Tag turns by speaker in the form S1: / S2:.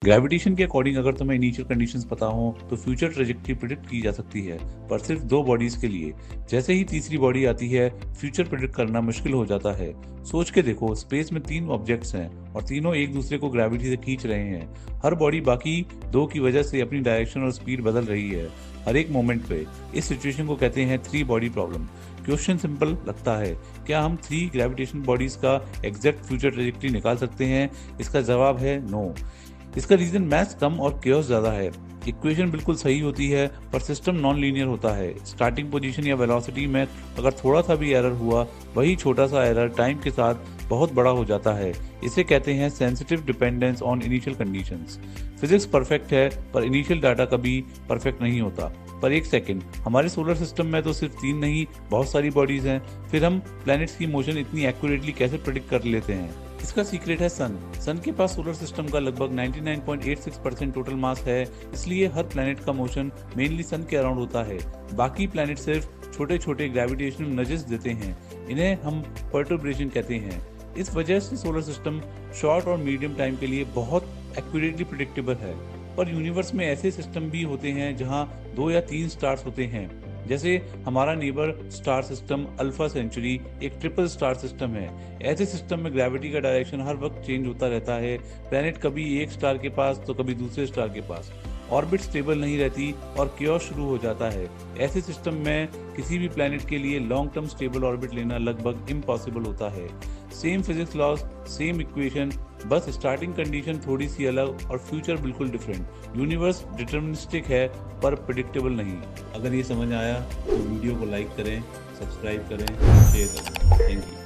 S1: Gravitation के according अगर तुम्हें इनिशियल कंडीशंस पता हो तो फ्यूचर ट्रेजेक्टरी प्रिडिक्ट की जा सकती है, पर सिर्फ दो बॉडीज के लिए। जैसे ही तीसरी बॉडी आती है, फ्यूचर प्रिडिक्ट करना मुश्किल हो जाता है। सोच के देखो, स्पेस में तीन ऑब्जेक्ट्स हैं और तीनों एक दूसरे को ग्रेविटी से खींच रहे हैं। हर बॉडी बाकी दो की वजह से अपनी डायरेक्शन और स्पीड बदल रही है हर एक मोमेंट पे। इस सिचुएशन को कहते हैं three body problem. Question simple लगता है, क्या हम थ्री ग्रेविटेशन बॉडीज का एग्जैक्ट फ्यूचर ट्रेजेक्टरी निकाल सकते हैं? इसका जवाब है नो। इसका रीजन मैथ्स कम और केओस ज्यादा है। इक्वेशन बिल्कुल सही होती है पर सिस्टम नॉन लीनियर होता है। स्टार्टिंग पोजीशन या वेलोसिटी में अगर थोड़ा सा भी एरर हुआ, वही छोटा सा एरर टाइम के साथ बहुत बड़ा हो जाता है। इसे कहते हैं sensitive dependence on initial conditions. Physics perfect है पर इनिशियल डाटा कभी परफेक्ट नहीं होता। पर एक सेकंड, हमारे सोलर सिस्टम में तो सिर्फ तीन नहीं, बहुत सारी बॉडीज हैं। फिर हम प्लैनेट्स की मोशन इतनी एक्यूरेटली कैसे प्रेडिक्ट कर लेते हैं? इसका सीक्रेट है सन के पास सोलर सिस्टम का लगभग 99.86% टोटल मास है, इसलिए हर प्लैनेट का मोशन मेनली सन के अराउंड होता है। बाकी प्लैनेट सिर्फ छोटे छोटे ग्रेविटेशनल नजेस देते हैं, इन्हें हम पर्टर्बेशन कहते हैं। इस वजह से सोलर सिस्टम शॉर्ट और मीडियम टाइम के लिए बहुत एक्यूरेटली प्रिडिक्टेबल है। पर यूनिवर्स में ऐसे सिस्टम भी होते हैं जहां दो या तीन स्टार्स होते हैं, जैसे हमारा neighbour star system Alpha Centauri एक ट्रिपल स्टार सिस्टम है। ऐसे सिस्टम में ग्रेविटी का डायरेक्शन हर वक्त चेंज होता रहता है। प्लैनेट कभी एक स्टार के पास तो कभी दूसरे स्टार के पास। ऑर्बिट स्टेबल नहीं रहती और कियोस शुरू हो जाता है। ऐसे सिस्टम में किसी भी प्लैनेट के लिए लॉन्ग टर्म स्टेबल ऑर्बिट लेना लगभग इम्पॉसिबल होता है। Same physics laws, same equation, बस स्टार्टिंग कंडीशन थोड़ी सी अलग और फ्यूचर बिल्कुल डिफरेंट। यूनिवर्स डिटर्मिनिस्टिक है पर प्रिडिक्टेबल नहीं। अगर ये समझ आया तो वीडियो को लाइक करें, सब्सक्राइब करें, शेयर करें। Thank you.